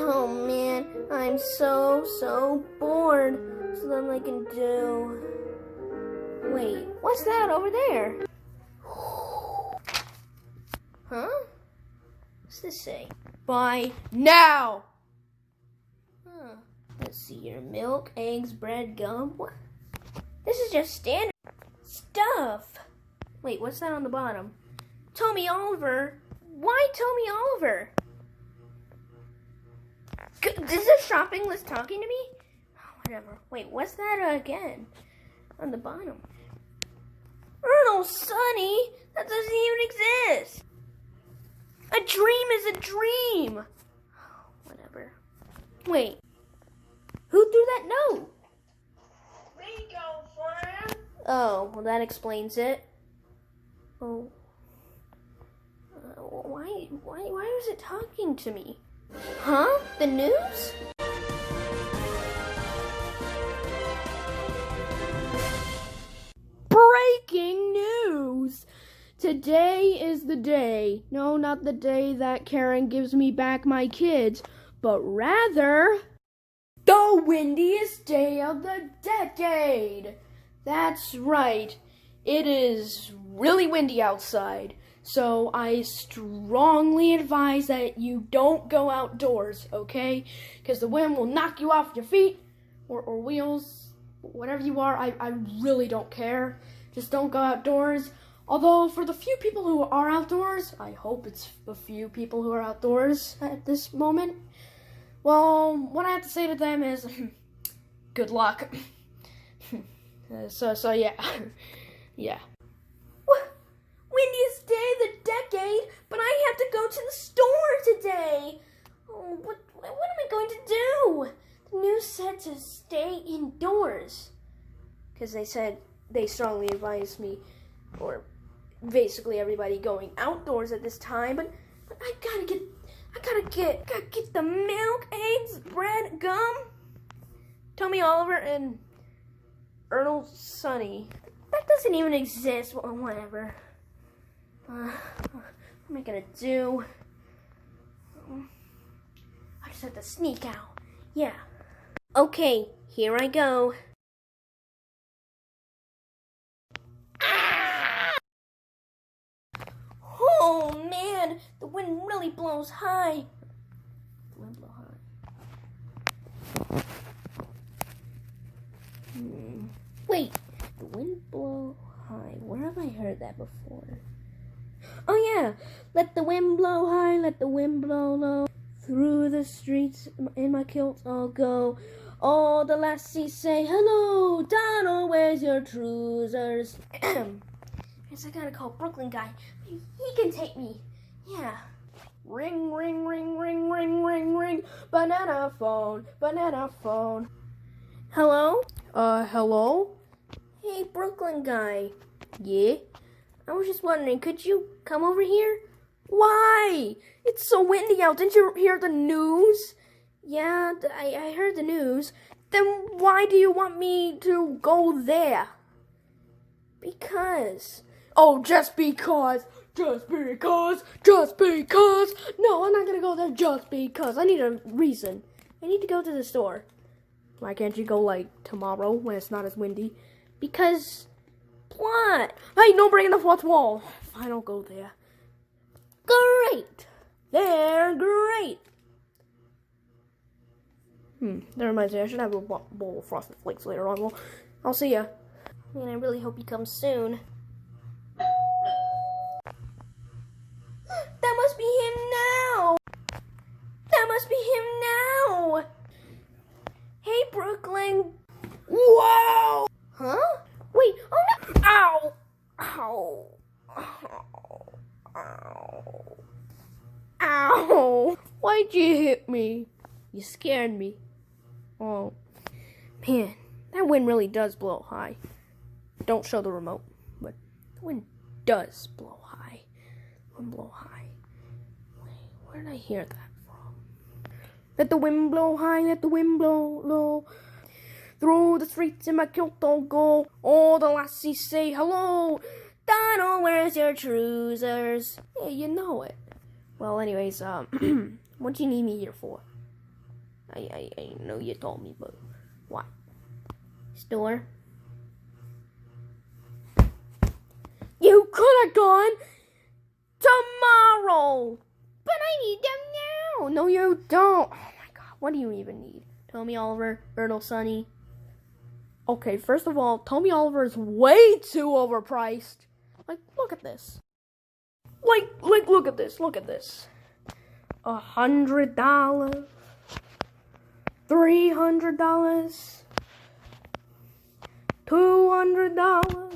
Oh man, I'm so bored. So nothing I can do. Wait, what's that over there? Huh? What's this say? Buy now! Huh. Let's see here. Milk, eggs, bread, gum. What? This is just standard stuff. Wait, what's that on the bottom? Tommy Oliver? Why Tommy Oliver? Is the shopping list talking to me? Whatever. Wait, what's that again? On the bottom. Arnold Sonny? That doesn't even exist. A dream is a dream. Whatever. Wait. Who threw that note? Me, girlfriend. Oh, well that explains it. Oh. Why was it talking to me? Huh? The news? Breaking news! Today is the day. No, not the day that Karen gives me back my kids, but rather the windiest day of the decade. That's right. It is really windy outside. So I strongly advise that you don't go outdoors, okay? Because the wind will knock you off your feet or wheels, whatever you are. I really don't care. Just don't go outdoors. Although for the few people who are outdoors, I hope it's a few people who are outdoors at this moment. Well, what I have to say to them is good luck. So yeah. Yeah. Windiest day of the decade, but I have to go to the store today. Oh, what am I going to do? The news said to stay indoors. Because they strongly advised me, or basically everybody going outdoors at this time, but I gotta get the milk, eggs, bread, gum. Tommy Oliver and Arnold Sonny. That doesn't even exist. Well, whatever. What am I gonna do? I just have to sneak out. Yeah. Okay, here I go. Oh man, the wind really blows high. The wind blows high. Wait, the wind blow high. Where have I heard that before? Oh yeah, let the wind blow high, let the wind blow low. Through the streets in my kilt I'll go. All the lassies say, hello, Donald, where's your trousers? Guess I gotta call Brooklyn guy. He can take me. Yeah. Ring, ring, ring, ring, ring, ring, ring. Banana phone, banana phone. Hello? Hello? Hey, Brooklyn guy. Yeah? I was just wondering, could you come over here? Why? It's so windy out. Didn't you hear the news? Yeah, I heard the news. Then why do you want me to go there? Because. Oh, just because. Just because. Just because. No, I'm not going to go there just because. I need a reason. I need to go to the store. Why can't you go, like, tomorrow when it's not as windy? Because What? Hey, no breaking the fourth wall. I don't go there. Great. They're great. That reminds me, I should have a bowl of Frosted Flakes later on. Well, I'll see ya. Man, I really hope he comes soon. That must be him now. That must be him now. Hey, Brooklyn. Whoa. Huh? Wait, oh no. Ow. Ow. Ow. Ow. Ow. Why'd you hit me? You scared me. Oh, man, that wind really does blow high. Don't show the remote, but the wind does blow high. The wind blow high. Wait, where did I hear that from? Let the wind blow high, let the wind blow low. Through the streets in my Kyoto go. All the lassies say hello. Donald, where's your trousers? Yeah, you know it. Well, anyways, what do you need me here for? I know you told me, but what? Store? You could have gone tomorrow! But I need them now! No, you don't! Oh my god, what do you even need? Tommy Oliver, Ernal Sunny. Okay, first of all, Tommy Oliver is way too overpriced. Like, look at this. Like, look at this, look at this. $100. $300, $200,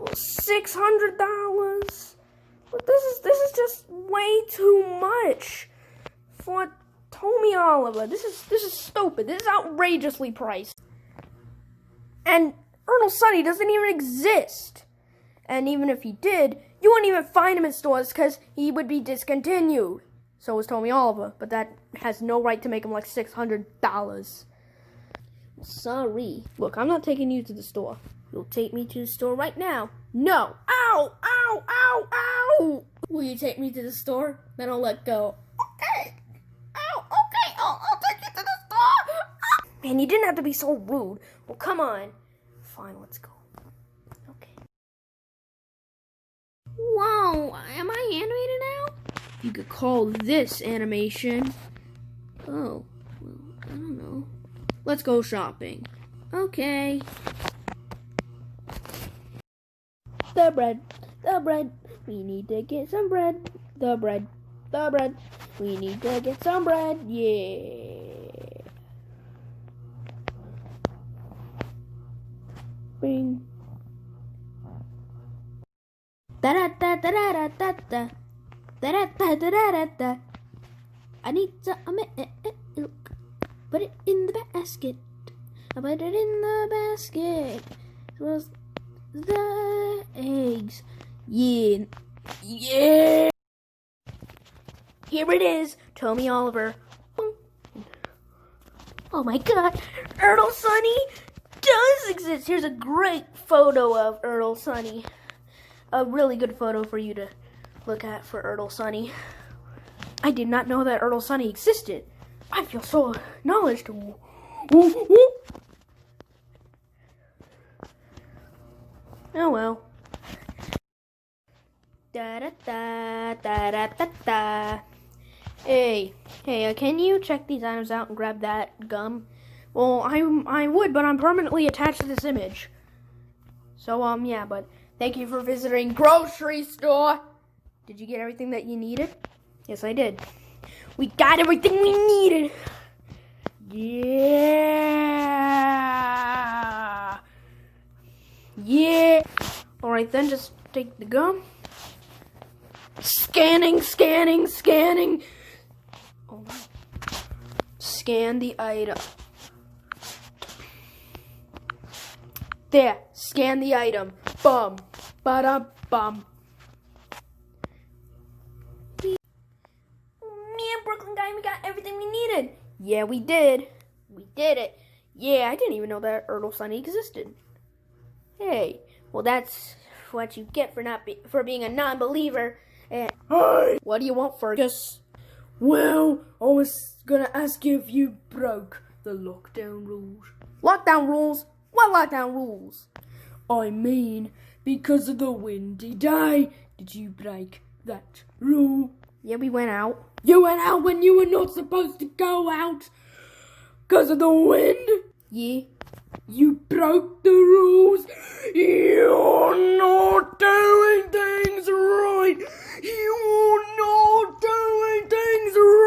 $600. But this is just way too much for Tommy Oliver. This is stupid. This is outrageously priced. And Ernal Sunny doesn't even exist. And even if he did, you wouldn't even find him in stores because he would be discontinued. So is Tommy Oliver, but that has no right to make him like $600. Sorry. Look, I'm not taking you to the store. You'll take me to the store right now. No. Ow! Ow! Ow! Ow! Will you take me to the store? Then I'll let go. Okay. Ow! Okay. I'll take you to the store. Man, you didn't have to be so rude. Well, come on. Fine, let's go. Wow, am I animated now? You could call this animation. Oh, well, I don't know. Let's go shopping. Okay. The bread. We need to get some bread. The bread. We need to get some bread. Yeah. Bing. Da-da-da-da-da-da-da. Da-da-da-da-da-da. I need some milk. Put it in the basket. I put it in the basket. It was the eggs. Yeah. Yeah. Here it is. Tommy Oliver. Oh my god. Ernal Sunny does exist. Here's a great photo of Ernal Sunny. A really good photo for you to look at for Ernal Sunny. I did not know that Ernal Sunny existed. I feel so acknowledged. Oh well. Da da da da da da da. Hey, can you check these items out and grab that gum? Well, I would, but I'm permanently attached to this image. So yeah, but thank you for visiting grocery store. Did you get everything that you needed? Yes, I did. We got everything we needed. Yeah. Yeah. All right, then just take the gum. Scanning. Oh, no. Scan the item. There, scan the item. Bum. Ba-da-bum. Me and Brooklyn guy, we got everything we needed. Yeah, we did. We did it. Yeah, I didn't even know that Ernal Sunny existed. Hey, well that's what you get for being a non-believer. And hey, what do you want, Fergus? Well, I was gonna ask you if you broke. the lockdown rules. Lockdown rules? What lockdown rules? I mean, because of the windy day, did you break that rule? Yeah, we went out. You went out when you were not supposed to go out because of the wind? Yeah. You broke the rules. You're not